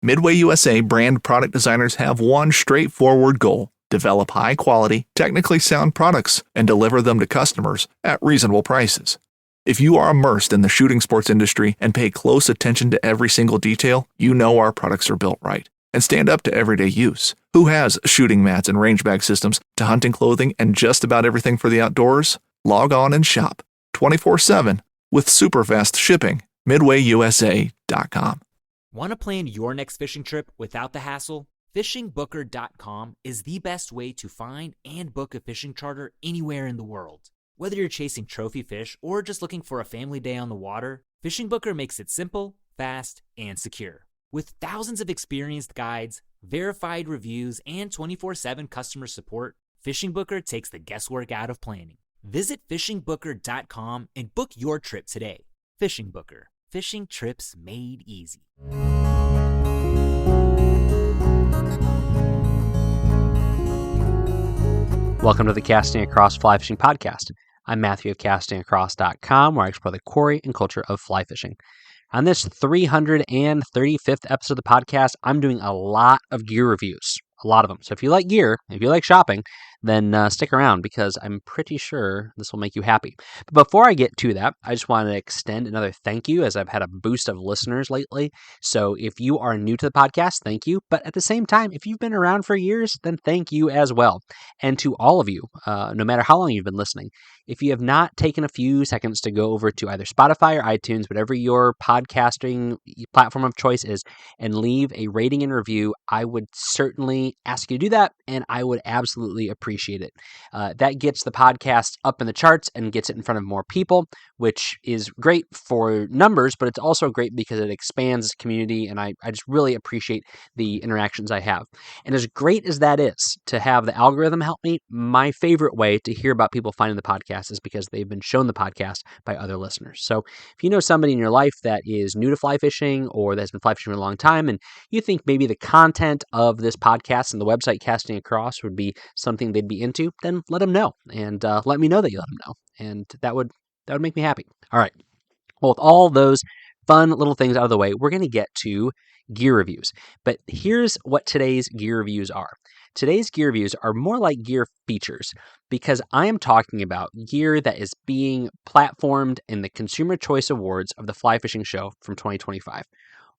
Midway USA brand product designers have one straightforward goal: develop high-quality, technically sound products and deliver them to customers at reasonable prices. If you are immersed in the shooting sports industry and pay close attention to every single detail, you know our products are built right and stand up to everyday use. Who has shooting mats and range bag systems to hunting clothing and just about everything for the outdoors? Log on and shop 24/7 with super fast shipping. MidwayUSA.com. Want to plan your next fishing trip without the hassle? FishingBooker.com is the best way to find and book a fishing charter anywhere in the world. Whether you're chasing trophy fish or just looking for a family day on the water, Fishing Booker makes it simple, fast, and secure. With thousands of experienced guides, verified reviews, and 24/7 customer support, Fishing Booker takes the guesswork out of planning. Visit FishingBooker.com and book your trip today. Fishing Booker. Fishing trips made easy. Welcome to the Casting Across Fly Fishing Podcast. I'm Matthew of CastingAcross.com, where I explore the quarry and culture of fly fishing. On this 335th episode of the podcast, I'm doing a lot of gear reviews. A lot of them. So if you like gear, if you like shopping, then stick around because I'm pretty sure this will make you happy. But before I get to that, I just want to extend another thank you as I've had a boost of listeners lately. So if you are new to the podcast, thank you. But at the same time, if you've been around for years, then thank you as well. And to all of you, no matter how long you've been listening, if you have not taken a few seconds to go over to either Spotify or iTunes, whatever your podcasting platform of choice is, and leave a rating and review, I would certainly ask you to do that, and I would absolutely appreciate it. That gets the podcast up in the charts and gets it in front of more people, which is great for numbers, but it's also great because it expands the community, and I just really appreciate the interactions I have. And as great as that is to have the algorithm help me, my favorite way to hear about people finding the podcast is because they've been shown the podcast by other listeners. So if you know somebody in your life that is new to fly fishing or that's been fly fishing for a long time, and you think maybe the content of this podcast and the website Casting Across would be something they'd be into, then let them know and let me know that you let them know. And that would make me happy. All right. Well, with all those fun little things out of the way, we're going to get to gear reviews. But here's what today's gear reviews are. Today's gear reviews are more like gear features because I am talking about gear that is being platformed in the Consumer Choice Awards of the Fly Fishing Show from 2025.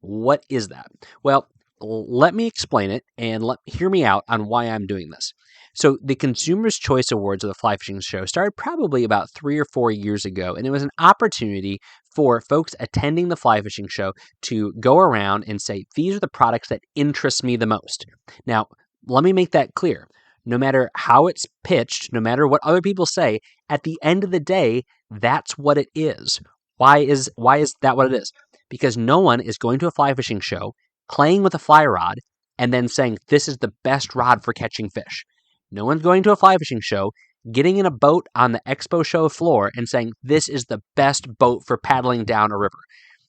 What is that? Well, let me explain it and hear me out on why I'm doing this. So the Consumer's Choice Awards of the Fly Fishing Show started probably about 3 or 4 years ago, and it was an opportunity for folks attending the fly fishing show to go around and say, these are the products that interest me the most. Now, let me make that clear. No matter how it's pitched, no matter what other people say, at the end of the day, that's what it is. Why is that what it is? Because no one is going to a fly fishing show, playing with a fly rod, and then saying, this is the best rod for catching fish. No one's going to a fly fishing show, getting in a boat on the expo show floor and saying, this is the best boat for paddling down a river.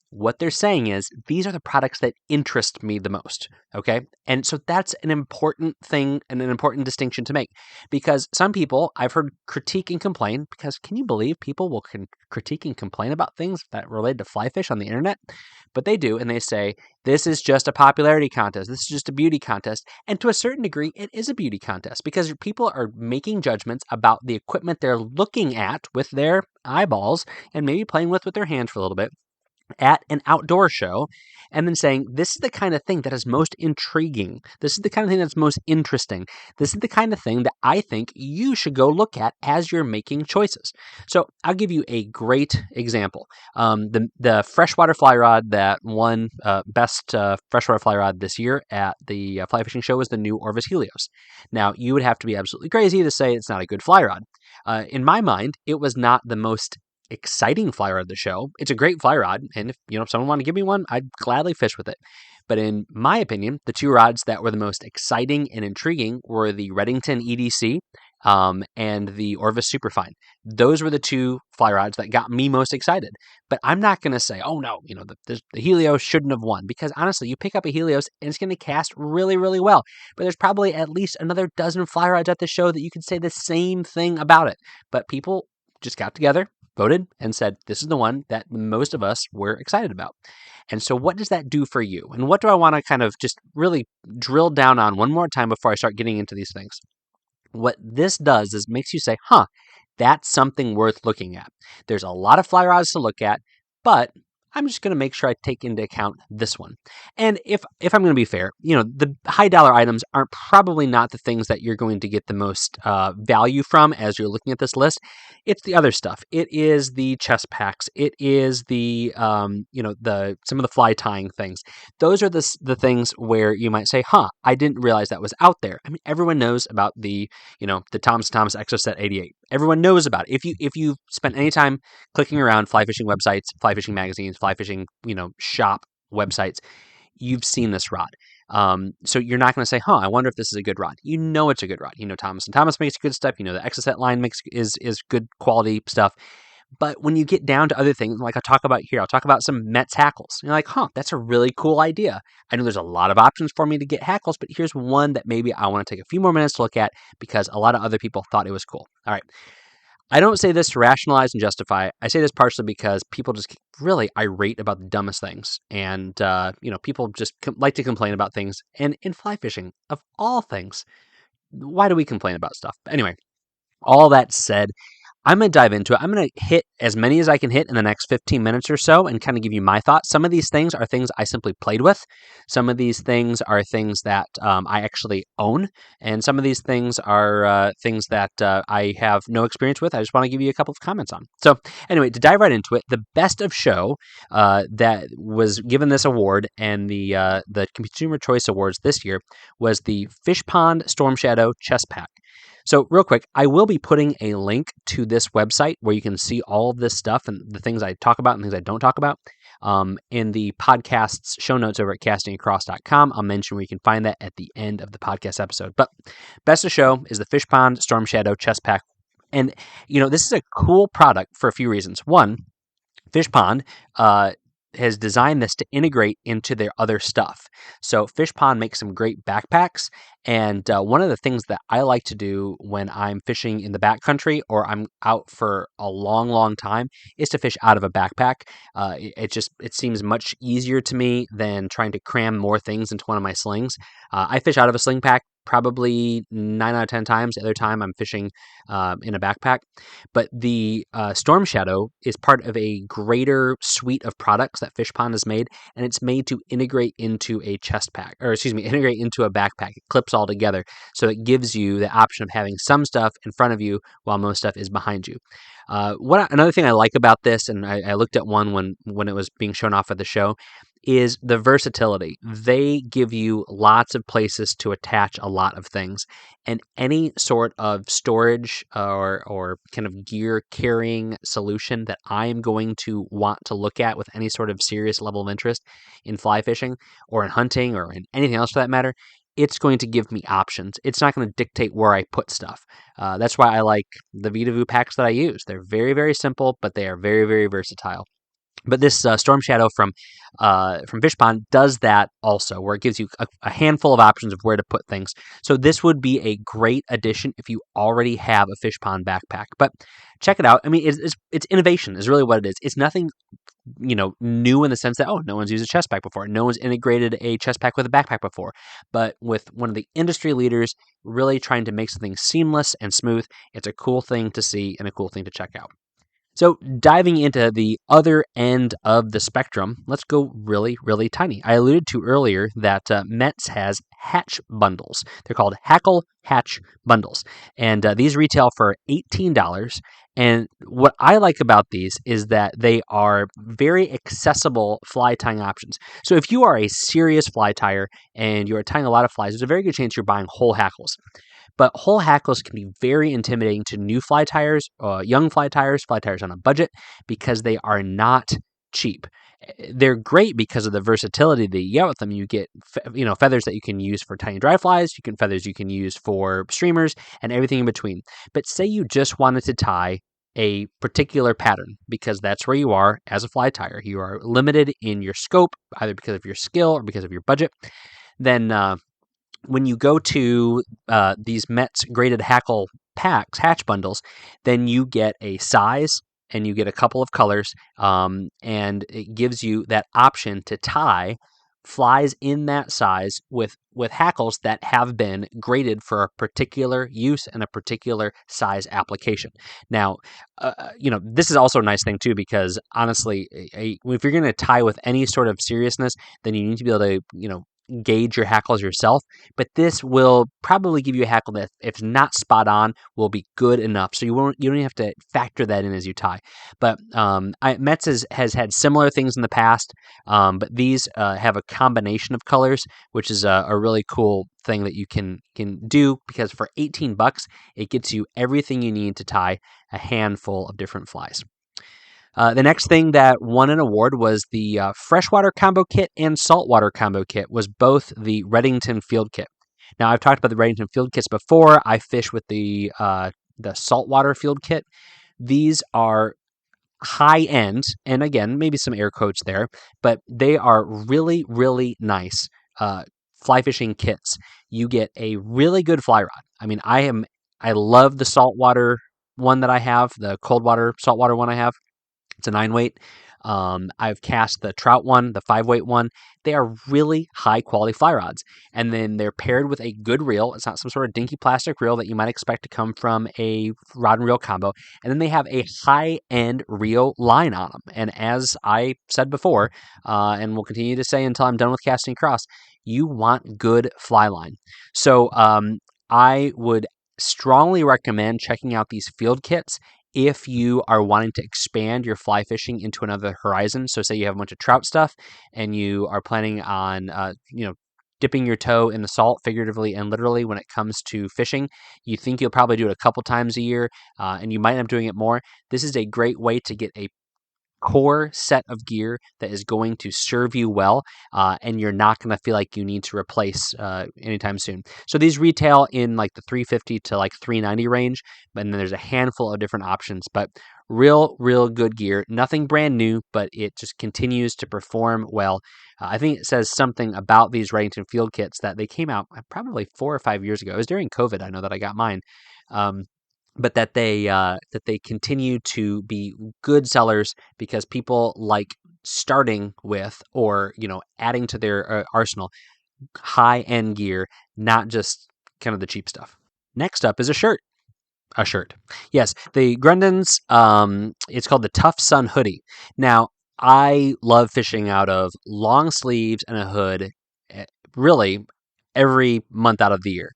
What they're saying is, these are the products that interest me the most, okay? And so that's an important thing and an important distinction to make because some people I've heard critique and complain because can you believe people will critique and complain about things that relate to fly fish on the internet? But they do, and they say, this is just a popularity contest. This is just a beauty contest. And to a certain degree, it is a beauty contest because people are making judgments about the equipment they're looking at with their eyeballs and maybe playing with their hands for a little bit at an outdoor show, and then saying, this is the kind of thing that is most intriguing. This is the kind of thing that's most interesting. This is the kind of thing that I think you should go look at as you're making choices. So I'll give you a great example. The freshwater fly rod that won best freshwater fly rod this year at the fly fishing show was the new Orvis Helios. Now, you would have to be absolutely crazy to say it's not a good fly rod. In my mind, it was not the most exciting fly rod of the show. It's a great fly rod, and if someone wanted to give me one, I'd gladly fish with it. But in my opinion, the two rods that were the most exciting and intriguing were the Redington EDC and the Orvis Superfine. Those were the two fly rods that got me most excited. But I'm not going to say, oh no, the Helios shouldn't have won, because honestly, you pick up a Helios and it's going to cast really, really well. But there's probably at least another dozen fly rods at the show that you could say the same thing about it. But people just got together voted and said, this is the one that most of us were excited about. And so what does that do for you? And what do I want to kind of just really drill down on one more time before I start getting into these things? What this does is makes you say, that's something worth looking at. There's a lot of fly rods to look at, but I'm just going to make sure I take into account this one. And if I'm going to be fair, the high dollar items aren't probably not the things that you're going to get the most value from as you're looking at this list. It's the other stuff. It is the chest packs. It is the some of the fly tying things. Those are the things where you might say, I didn't realize that was out there. I mean, everyone knows about the Thomas & Thomas Exoset 88. Everyone knows about it. If you spent any time clicking around fly fishing websites, fly fishing magazines, fly fishing, shop websites, you've seen this rod. So you're not going to say, I wonder if this is a good rod. You know it's a good rod. Thomas & Thomas makes good stuff. The Exoset line is good quality stuff. But when you get down to other things, like I'll talk about some Metz hackles. You're like, that's a really cool idea. I know there's a lot of options for me to get hackles, but here's one that maybe I want to take a few more minutes to look at because a lot of other people thought it was cool. All right. I don't say this to rationalize and justify. I say this partially because people just get really irate about the dumbest things. And, people just like to complain about things. And in fly fishing, of all things, why do we complain about stuff? But anyway, all that said, I'm going to dive into it. I'm going to hit as many as I can hit in the next 15 minutes or so and kind of give you my thoughts. Some of these things are things I simply played with. Some of these things are things that I actually own. And some of these things are things that I have no experience with. I just want to give you a couple of comments on. So anyway, to dive right into it, the best of show that was given this award and the Consumer Choice Awards this year was the Fish Pond Storm Shadow Chest Pack. So real quick, I will be putting a link to this website where you can see all of this stuff and the things I talk about and things I don't talk about in the podcast's show notes over at castingacross.com. I'll mention where you can find that at the end of the podcast episode. But best of show is the Fish Pond Storm Shadow Chest Pack. And, this is a cool product for a few reasons. One, Fish Pond has designed this to integrate into their other stuff. So Fish Pond makes some great backpacks. And one of the things that I like to do when I'm fishing in the backcountry or I'm out for a long, long time is to fish out of a backpack. It seems much easier to me than trying to cram more things into one of my slings. I fish out of a sling pack probably 9 out of 10 times. The other time I'm fishing in a backpack. But the Storm Shadow is part of a greater suite of products that Fish Pond has made, and it's made to integrate into a integrate into a backpack. It clips all together, so it gives you the option of having some stuff in front of you while most stuff is behind you. Another thing I like about this, and I looked at one when it was being shown off at the show, is the versatility. They give you lots of places to attach a lot of things, and any sort of storage or kind of gear carrying solution that I am going to want to look at with any sort of serious level of interest in fly fishing or in hunting or in anything else for that matter, it's going to give me options. It's not going to dictate where I put stuff. That's why I like the Vitavu packs that I use. They're very, very simple, but they are very, very versatile. But this Storm Shadow from Fish Pond does that also, where it gives you a handful of options of where to put things. So this would be a great addition if you already have a Fish Pond backpack. But check it out. I mean, it's innovation is really what it is. It's nothing new in the sense that, no one's used a chest pack before. No one's integrated a chest pack with a backpack before. But with one of the industry leaders really trying to make something seamless and smooth, it's a cool thing to see and a cool thing to check out. So diving into the other end of the spectrum, let's go really, really tiny. I alluded to earlier that Metz has hatch bundles. They're called Hackle Hatch Bundles. And these retail for $18. And what I like about these is that they are very accessible fly tying options. So if you are a serious fly tyer and you're tying a lot of flies, there's a very good chance you're buying whole hackles. But whole hackles can be very intimidating to new fly tyers, young fly tyers on a budget, because they are not cheap. They're great because of the versatility that you get with them. You get, feathers that you can use for tying dry flies, feathers you can use for streamers, and everything in between. But say you just wanted to tie a particular pattern, because that's where you are as a fly tyer. You are limited in your scope, either because of your skill or because of your budget. Then when you go to these Metz graded hackle packs, hatch bundles, then you get a size, and you get a couple of colors, and it gives you that option to tie flies in that size with hackles that have been graded for a particular use and a particular size application. Now, this is also a nice thing too, because honestly, if you're going to tie with any sort of seriousness, then you need to be able to, gauge your hackles yourself. But this will probably give you a hackle that, if not spot on, will be good enough. So you don't even have to factor that in as you tie. But Metz has had similar things in the past, but these have a combination of colors, which is a really cool thing that you can do, because for $18 it gets you everything you need to tie a handful of different flies. The next thing that won an award was the freshwater combo kit and saltwater combo kit, was both the Redington field kit. Now, I've talked about the Redington field kits before. I fish with the saltwater field kit. These are high end, and again, maybe some air quotes there, but they are really, really nice fly fishing kits. You get a really good fly rod. I mean, I love the saltwater one that I have, the cold water saltwater one I have. It's a 9-weight. I've cast the trout one, the 5-weight one. They are really high quality fly rods. And then they're paired with a good reel. It's not some sort of dinky plastic reel that you might expect to come from a rod and reel combo. And then they have a high end reel line on them. And as I said before, and will continue to say until I'm done with casting across, you want good fly line. So I would strongly recommend checking out these field kits if you are wanting to expand your fly fishing into another horizon. So say you have a bunch of trout stuff and you are planning on, dipping your toe in the salt, figuratively and literally, when it comes to fishing. You think you'll probably do it a couple times a year, and you might end up doing it more. This is a great way to get a core set of gear that is going to serve you well, and you're not going to feel like you need to replace anytime soon. So these retail in like the $350 to like $390 range, and then there's a handful of different options, but real good gear. Nothing brand new, but it just continues to perform well. I think it says something about these Redington field kits that they came out probably 4 or 5 years ago. It was during COVID. I know that I got mine. But that they continue to be good sellers because people like starting with, or adding to their arsenal, high end gear, not just kind of the cheap stuff. Next up is a shirt. Yes, the Grundens. It's called the Tough Sun Hoodie. Now, I love fishing out of long sleeves and a hood, really every month out of the year.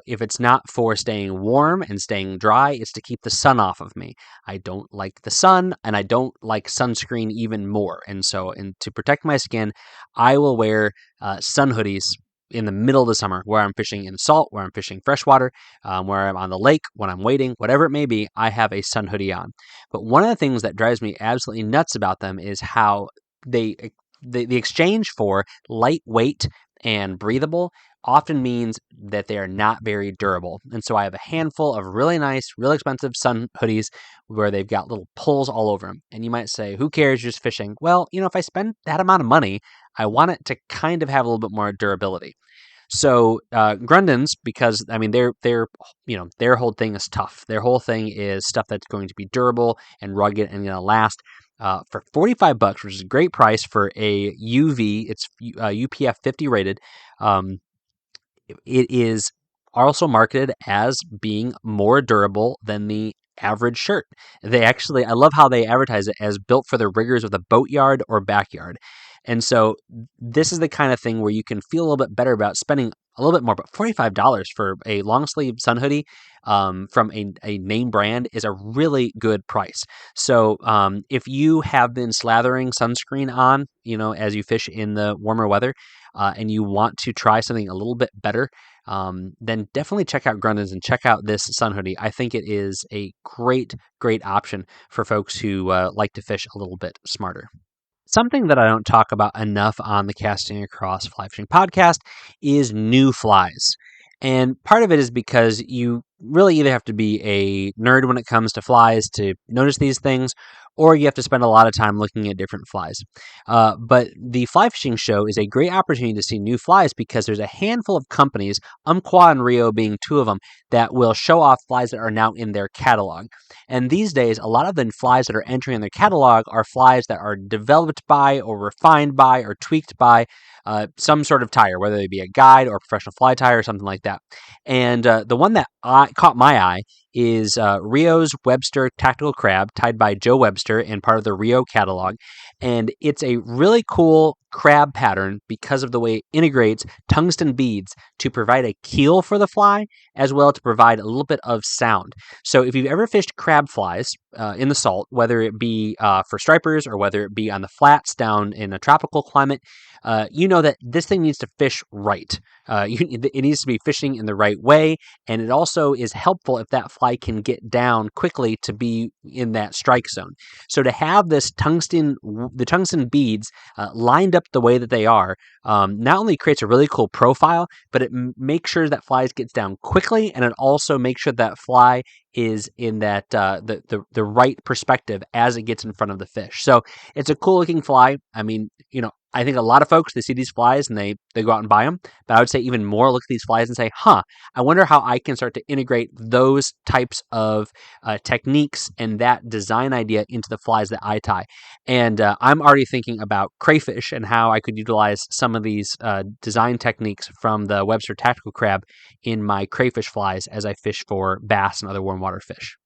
If it's not for staying warm and staying dry, it's to keep the sun off of me. I don't like the sun, and I don't like sunscreen even more. And so, to protect my skin, I will wear sun hoodies in the middle of the summer, where I'm fishing in salt, where I'm fishing freshwater, where I'm on the lake, when I'm wading, whatever it may be, I have a sun hoodie on. But one of the things that drives me absolutely nuts about them is how the exchange for lightweight and breathable often means that they are not very durable. And so I have a handful of really nice, really expensive sun hoodies where they've got little pulls all over them. And you might say, who cares, you're just fishing? Well, if I spend that amount of money, I want it to kind of have a little bit more durability. So Grundens, because their whole thing is tough. Their whole thing is stuff that's going to be durable and rugged and going to last. For $45, which is a great price for a UV, it's UPF 50 rated. It is also marketed as being more durable than the average shirt. I love how they advertise it as built for the rigors of the boatyard or backyard. And so this is the kind of thing where you can feel a little bit better about spending a little bit more, but $45 for a long sleeve sun hoodie from a name brand is a really good price. So if you have been slathering sunscreen on, as you fish in the warmer weather, and you want to try something a little bit better, then definitely check out Grundens and check out this sun hoodie. I think it is a great option for folks who like to fish a little bit smarter. Something that I don't talk about enough on the Casting Across Fly Fishing podcast is new flies. And part of it is because you really either have to be a nerd when it comes to flies to notice these things, or you have to spend a lot of time looking at different flies. But the fly fishing show is a great opportunity to see new flies because there's a handful of companies, Umpqua and Rio being two of them, that will show off flies that are now in their catalog. And these days, a lot of the flies that are entering their catalog are flies that are developed by or refined by or tweaked by some sort of tyer, whether it be a guide or a professional fly tyer or something like that. And the one that caught my eye is Rio's Webster Tactical Crab, tied by Joe Webster and part of the Rio catalog. And it's a really cool crab pattern because of the way it integrates tungsten beads to provide a keel for the fly, as well to provide a little bit of sound. So if you've ever fished crab flies in the salt, whether it be for stripers or whether it be on the flats down in a tropical climate, you know that this thing needs to fish right. It needs to be fishing in the right way, and it also is helpful if that fly can get down quickly to be in that strike zone. So to have the tungsten beads lined up the way that they are, not only creates a really cool profile, but it makes sure that flies gets down quickly, and it also makes sure that fly is in that the right perspective as it gets in front of the fish. So it's a cool looking fly. I mean, I think a lot of folks, they see these flies and they go out and buy them. But I would say even more look at these flies and say, I wonder how I can start to integrate those types of techniques and that design idea into the flies that I tie. And I'm already thinking about crayfish and how I could utilize some of these design techniques from the Webster Tactical Crab in my crayfish flies as I fish for bass and other warm water fish.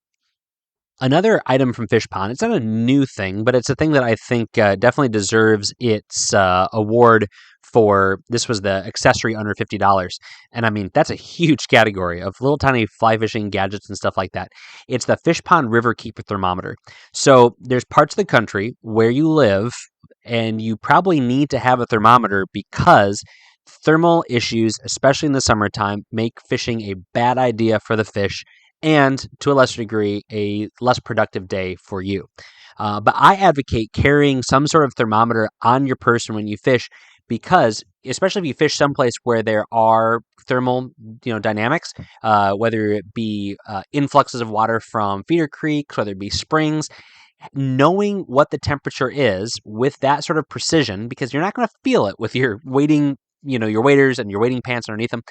Another item from Fish Pond, it's not a new thing, but it's a thing that I think definitely deserves its award for, this was the accessory under $50. And I mean, that's a huge category of little tiny fly fishing gadgets and stuff like that. It's the Fish Pond River Keeper thermometer. So there's parts of the country where you live and you probably need to have a thermometer because thermal issues, especially in the summertime, make fishing a bad idea for the fish and, to a lesser degree, a less productive day for you. But I advocate carrying some sort of thermometer on your person when you fish because, especially if you fish someplace where there are thermal dynamics, whether it be influxes of water from feeder creeks, whether it be springs, knowing what the temperature is with that sort of precision, because you're not going to feel it with your wading, your waders and your wading pants underneath them.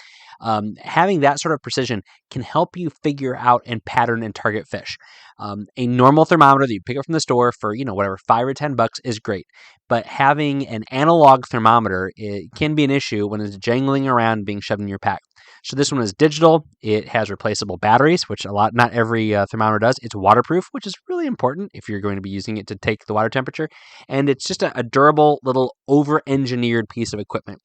Having that sort of precision can help you figure out and pattern and target fish. A normal thermometer that you pick up from the store for, whatever, $5 or $10 is great. But having an analog thermometer, it can be an issue when it's jangling around and being shoved in your pack. So this one is digital. It has replaceable batteries, which not every thermometer does. It's waterproof, which is really important if you're going to be using it to take the water temperature. And it's just a durable little over-engineered piece of equipment.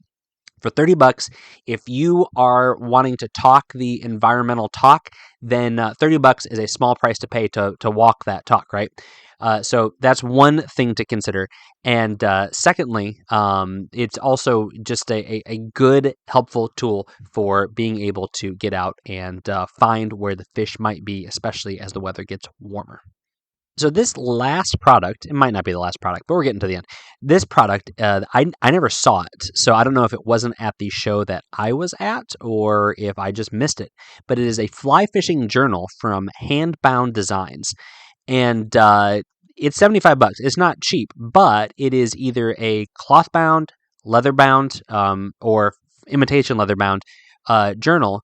For $30, if you are wanting to talk the environmental talk, then $30 is a small price to pay to walk that talk, right? So that's one thing to consider. And secondly, it's also just a good, helpful tool for being able to get out and find where the fish might be, especially as the weather gets warmer. So this last product, it might not be the last product, but we're getting to the end. This product, I never saw it, so I don't know if it wasn't at the show that I was at or if I just missed it. But it is a fly fishing journal from Handbound Designs, and it's $75. It's not cheap, but it is either a cloth bound, leather bound, or imitation leather bound journal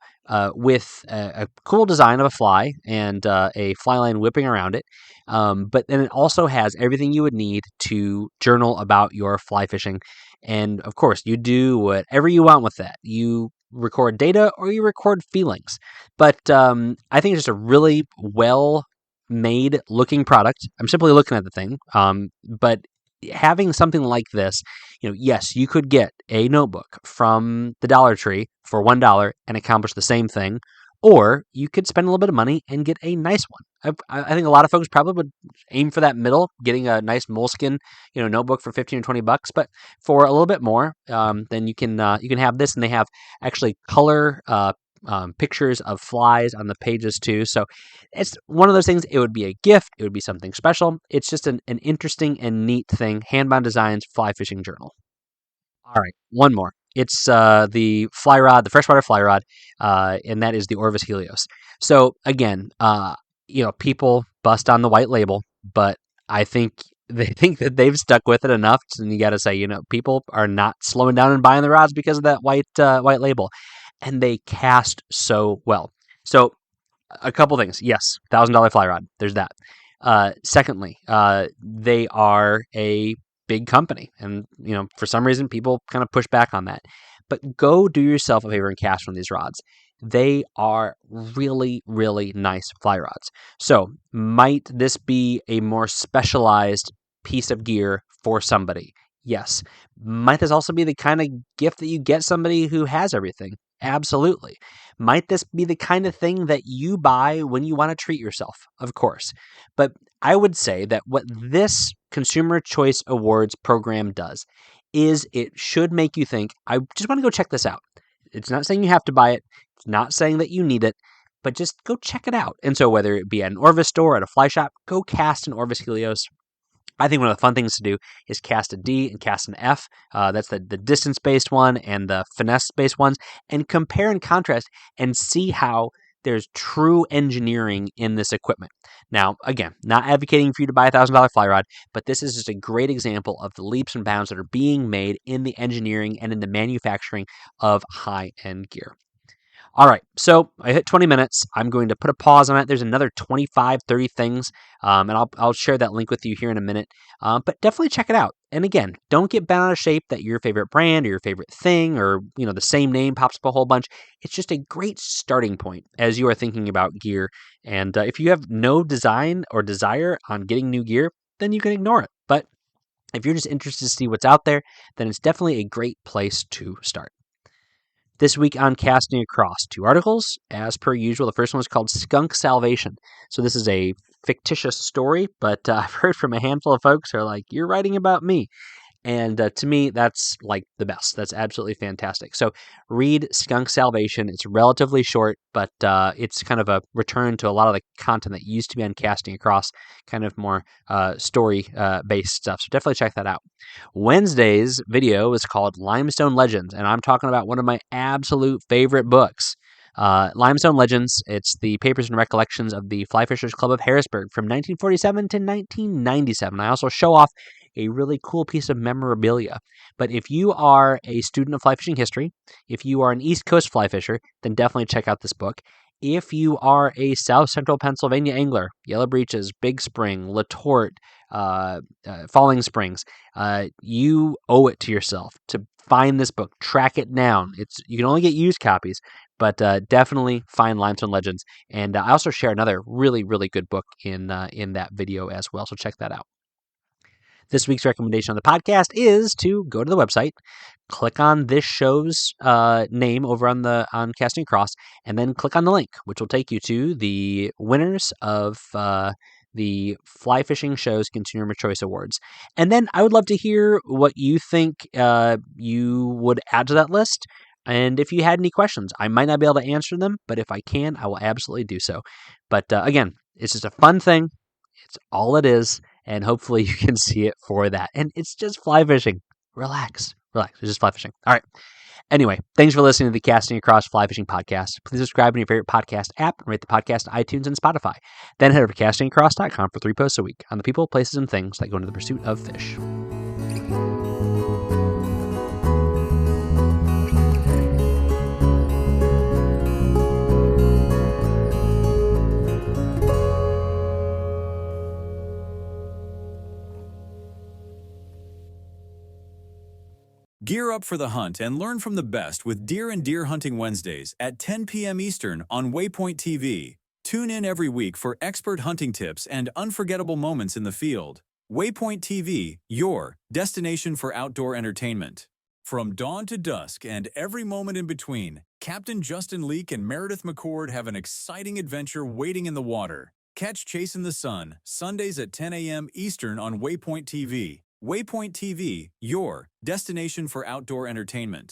with a cool design of a fly and a fly line whipping around it. But then it also has everything you would need to journal about your fly fishing. And of course, you do whatever you want with that. You record data or you record feelings. But I think it's just a really well made looking product. I'm simply looking at the thing. But having something like this, yes, you could get a notebook from the Dollar Tree for $1 and accomplish the same thing, or you could spend a little bit of money and get a nice one. I think a lot of folks probably would aim for that middle, getting a nice moleskin, notebook for $15 or $20. But for a little bit more, then you can have this, and they have actually color pictures of flies on the pages too. So it's one of those things. It would be a gift. It would be something special. It's just an interesting and neat thing. Handbound Designs Fly Fishing Journal. All right, one more. It's the fly rod, the freshwater fly rod, and that is the Orvis Helios. So again, people bust on the white label, but I think they think that they've stuck with it enough, and you got to say, people are not slowing down and buying the rods because of that white label, and they cast so well. So a couple things. Yes, $1,000 fly rod. There's that. Secondly, they are a big company, and for some reason people kind of push back on that. But go do yourself a favor and cast one of these rods. They are really, really nice fly rods. So might this be a more specialized piece of gear for somebody? Yes. Might this also be the kind of gift that you get somebody who has everything? Absolutely. Might this be the kind of thing that you buy when you want to treat yourself? Of course. But I would say that what this Consumer Choice Awards program does is it should make you think, I just want to go check this out. It's not saying you have to buy it. It's not saying that you need it, but just go check it out. And so whether it be at an Orvis store, at a fly shop, go cast an Orvis Helios. I think one of the fun things to do is cast a D and cast an F. That's the distance-based one and the finesse-based ones, and compare and contrast and see how there's true engineering in this equipment. Now, again, not advocating for you to buy a $1,000 fly rod, but this is just a great example of the leaps and bounds that are being made in the engineering and in the manufacturing of high-end gear. All right, so I hit 20 minutes. I'm going to put a pause on it. There's another 25, 30 things, and I'll share that link with you here in a minute. But definitely check it out. And again, don't get bent out of shape that your favorite brand or your favorite thing or the same name pops up a whole bunch. It's just a great starting point as you are thinking about gear. And if you have no design or desire on getting new gear, then you can ignore it. But if you're just interested to see what's out there, then it's definitely a great place to start. This week on Casting Across, 2 articles, as per usual. The first one is called Skunk Salvation. So this is a fictitious story, but I've heard from a handful of folks who are like, you're writing about me. And to me, that's like the best. That's absolutely fantastic. So read Skunk Salvation. It's relatively short, but it's kind of a return to a lot of the content that used to be on Casting Across, kind of more story-based stuff. So definitely check that out. Wednesday's video is called Limestone Legends, and I'm talking about one of my absolute favorite books. Limestone Legends, it's the Papers and Recollections of the Fly Fishers Club of Harrisburg from 1947 to 1997. I also show off a really cool piece of memorabilia. But if you are a student of fly fishing history, if you are an East Coast fly fisher, then definitely check out this book. If you are a South Central Pennsylvania angler, Yellow Breeches, Big Spring, Letort, Falling Springs, you owe it to yourself to find this book, track it down. You can only get used copies, but definitely find Limestone Legends. And I also share another really, really good book in that video as well, so check that out. This week's recommendation on the podcast is to go to the website, click on this show's name over on Casting Across, and then click on the link, which will take you to the winners of the Fly Fishing Show's Consumer Choice Awards. And then I would love to hear what you think you would add to that list. And if you had any questions, I might not be able to answer them, but if I can, I will absolutely do so. But again, it's just a fun thing. It's all it is. And hopefully you can see it for that. And it's just fly fishing. Relax. It's just fly fishing. All right. Anyway, thanks for listening to the Casting Across Fly Fishing Podcast. Please subscribe in your favorite podcast app and rate the podcast on iTunes and Spotify. Then head over to castingacross.com for 3 posts a week on the people, places, and things that go into the pursuit of fish. Gear up for the hunt and learn from the best with Deer and Deer Hunting Wednesdays at 10 p.m. Eastern on Waypoint TV. Tune in every week for expert hunting tips and unforgettable moments in the field. Waypoint TV, your destination for outdoor entertainment. From dawn to dusk and every moment in between, Captain Justin Leake and Meredith McCord have an exciting adventure waiting in the water. Catch Chasing the Sun, Sundays at 10 a.m. Eastern on Waypoint TV. Waypoint TV, your destination for outdoor entertainment.